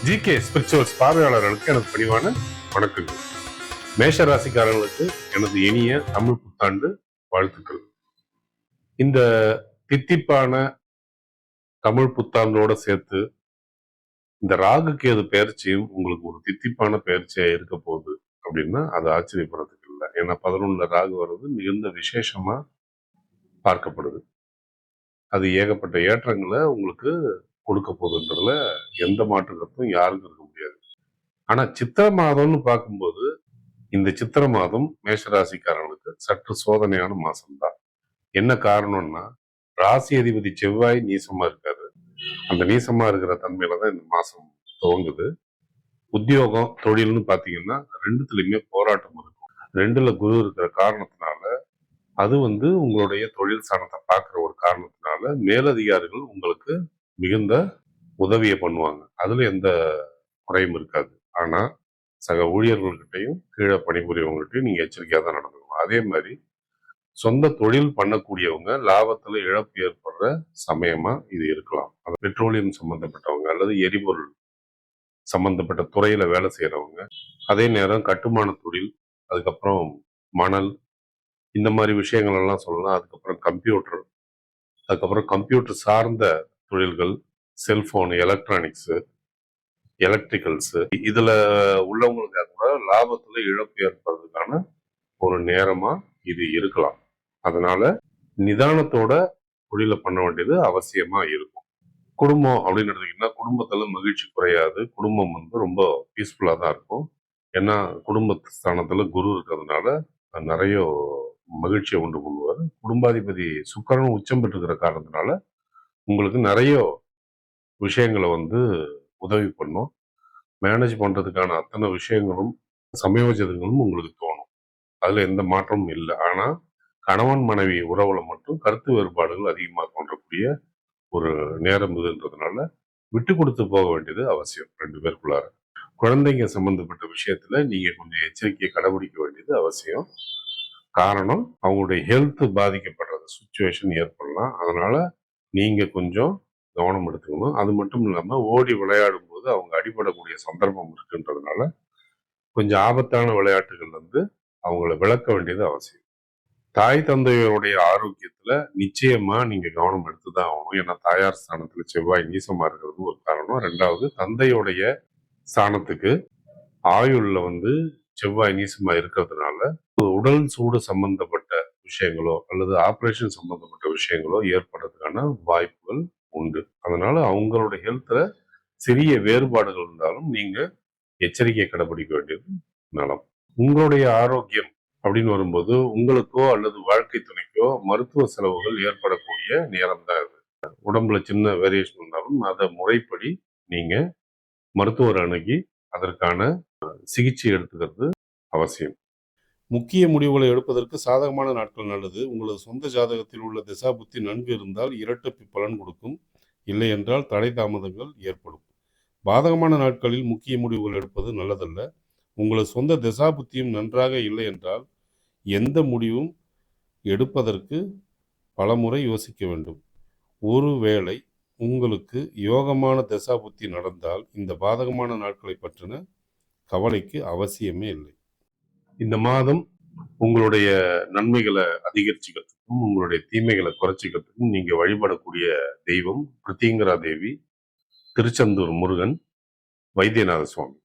GK spirituals பார்வையாளர்களுக்கு எனது பணிவான வணக்கங்கள். மேஷ ராசிக்காரர்களுக்கு எனது இனிய தமிழ் புத்தாண்டு வாழ்த்துக்கள். இந்த தித்திப்பான தமிழ் புத்தாண்டோட சேர்த்து இந்த ராகு கேது பயிற்சியும் உங்களுக்கு ஒரு தித்திப்பான பயிற்சியா இருக்க போகுது அப்படின்னா அது ஆச்சரியப்படுறதுக்கு இல்லை. ஏன்னா 11ல ராகு வர்றது மிகுந்த விசேஷமா பார்க்கப்படுது. அது ஏகப்பட்ட ஏற்றங்களை உங்களுக்கு கொடுக்க போகுதுன்றதுல எந்த மாற்று கருத்தும் யாருக்கும் இருக்க முடியாது. ஆனா சித்திரை மாதம்னு பார்க்கும்போது இந்த சித்திரை மாதம் மேஷராசிக்காரர்களுக்கு சற்று சோதனையான மாசம்தான். என்ன காரணம்னா ராசி அதிபதி செவ்வாய் நீசமா இருக்காரு. அந்த நீசமா இருக்கிற தன்மையில தான் இந்த மாசம் துவங்குது. உத்தியோகம் தொழில்னு பாத்தீங்கன்னா ரெண்டுத்துலயுமே போராட்டம் இருக்கும். ரெண்டுல குரு இருக்கிற காரணத்தினால அது உங்களுடைய தொழில் ஸ்தானத்தை பார்க்கிற ஒரு காரணத்தினால மேலதிகாரிகள் உங்களுக்கு மிகுந்த உதவியை பண்ணுவாங்க. அதுல எந்த குறையும் இருக்காது. ஆனா சக ஊழியர்கள்கிட்டையும் கீழே பணிபுரியவங்ககிட்டையும் நீங்க எச்சரிக்கையா தான் நடந்துக்கணும். அதே மாதிரி சொந்த தொழில் பண்ணக்கூடியவங்க லாபத்துல இழப்பு ஏற்படுற சமயமா இது இருக்கலாம். அது பெட்ரோலியம் சம்பந்தப்பட்டவங்க அல்லது எரிபொருள் சம்பந்தப்பட்ட துறையில வேலை செய்யறவங்க, அதே நேரம் கட்டுமான தொழில், அதுக்கப்புறம் மணல், இந்த மாதிரி விஷயங்கள் எல்லாம் சொல்லலாம். அதுக்கப்புறம் கம்ப்யூட்டர், அதுக்கப்புறம் கம்ப்யூட்டர் சார்ந்த தொழில்கள், செல்போன், எலக்ட்ரானிக்ஸ், எலக்ட்ரிக்கல்ஸ், இதுல உள்ளவங்களுக்கு கூட லாபத்துல இழப்பு ஏற்படுறதுக்கான ஒரு நேரமா இது இருக்கலாம். அதனால நிதானத்தோட தொழிலை பண்ண வேண்டியது அவசியமா இருக்கும். குடும்பம் அப்படின்னு எடுத்தீங்கன்னா குடும்பத்துல மகிழ்ச்சி குறையாது. குடும்பம் ரொம்ப பீஸ்ஃபுல்லா தான் இருக்கும். ஏன்னா குடும்ப ஸ்தானத்துல குரு இருக்கிறதுனால நிறைய மகிழ்ச்சியை உண்டு பண்ணுவார். குடும்பாதிபதி சுக்கிரனும் உச்சம் பெற்றுக்கிற காரணத்தினால உங்களுக்கு நிறைய விஷயங்களை உதவி பண்ணும். மேனேஜ் பண்றதுக்கான அத்தனை விஷயங்களும் சமயோஜிதங்களும் உங்களுக்கு தோணும். அதுல எந்த மாற்றமும் இல்லை. ஆனா கணவன் மனைவி உறவுல மட்டும் கருத்து வேறுபாடுகள் அதிகமாக தோன்றக்கூடிய ஒரு நேரம் இதுன்றதுனால விட்டு கொடுத்து போக வேண்டியது அவசியம். 2 பேருக்குள்ளார குழந்தைங்க சம்பந்தப்பட்ட விஷயத்துல நீங்க கொஞ்சம் எச்சரிக்கையை கடைபிடிக்க வேண்டியது அவசியம். காரணம் அவங்களுடைய ஹெல்த் பாதிக்கப்படுறது சுச்சுவேஷன் ஏற்படலாம். அதனால நீங்க கொஞ்சம் கவனம் எடுத்துக்கணும். அது மட்டும் இல்லாம ஓடி விளையாடும் போது அவங்க அடிபடக்கூடிய சந்தர்ப்பம் இருக்குன்றதுனால கொஞ்சம் ஆபத்தான விளையாட்டுகள் அவங்கள விளக்க வேண்டியது அவசியம். தாய் தந்தையருடைய ஆரோக்கியத்துல நிச்சயமா நீங்க கவனம் எடுத்துதான் ஆகணும். ஏன்னா தாயார் ஸ்தானத்துல செவ்வாய் நீசமா இருக்கிறது ஒரு காரணம். 2வது தந்தையுடைய ஸ்தானத்துக்கு ஆயுள்ல செவ்வாய் நீசமா இருக்கிறதுனால உடல் சூடு சம்பந்தப்பட்ட விஷயங்களோ அல்லது ஆபரேஷன் சம்பந்தப்பட்ட விஷயங்களோ ஏற்படுறதுக்கான வாய்ப்புகள் உண்டு. அதனால அவங்களுடைய ஹெல்த்ல சிறிய வேறுபாடுகள் இருந்தாலும் நீங்க எச்சரிக்கை கடைபிடிக்க வேண்டியது நலம். உங்களுடைய ஆரோக்கியம் அப்படின்னு வரும்போது உங்களுக்கோ அல்லது வாழ்க்கை துணைக்கோ மருத்துவ செலவுகள் ஏற்படக்கூடிய நேரம் தான் இது. உடம்புல சின்ன வேரியேஷன் இருந்தாலும் அதை முறைப்படி நீங்க மருத்துவர் அணுகி அதற்கான சிகிச்சை எடுத்துக்கிறது அவசியம். முக்கிய முடிவுகளை எடுப்பதற்கு சாதகமான நாட்கள் நல்லது. உங்களது சொந்த ஜாதகத்தில் உள்ள திசா புத்தி நன்கு இருந்தால் இரட்டிப்பு பலன் கொடுக்கும். இல்லை என்றால் தடை தாமதங்கள் ஏற்படும். பாதகமான நாட்களில் முக்கிய முடிவுகள் எடுப்பது நல்லதல்ல. உங்களது சொந்த திசா புத்தியும் நன்றாக இல்லை என்றால் எந்த முடிவும் எடுப்பதற்கு பலமுறை யோசிக்க வேண்டும். ஒருவேளை உங்களுக்கு யோகமான திசா புத்தி நடந்தால் இந்த பாதகமான நாட்களை பற்றின கவலைக்கு அவசியமே இல்லை. இந்த மாதம் உங்களுடைய நன்மைகளை அதிகரிச்சுக்கிறதுக்கும் உங்களுடைய தீமைகளை குறைச்சிக்கிறதுக்கும் நீங்க வழிபடக்கூடிய தெய்வம் பிரித்திங்கரா தேவி, திருச்செந்தூர் முருகன், வைத்தியநாத சுவாமி.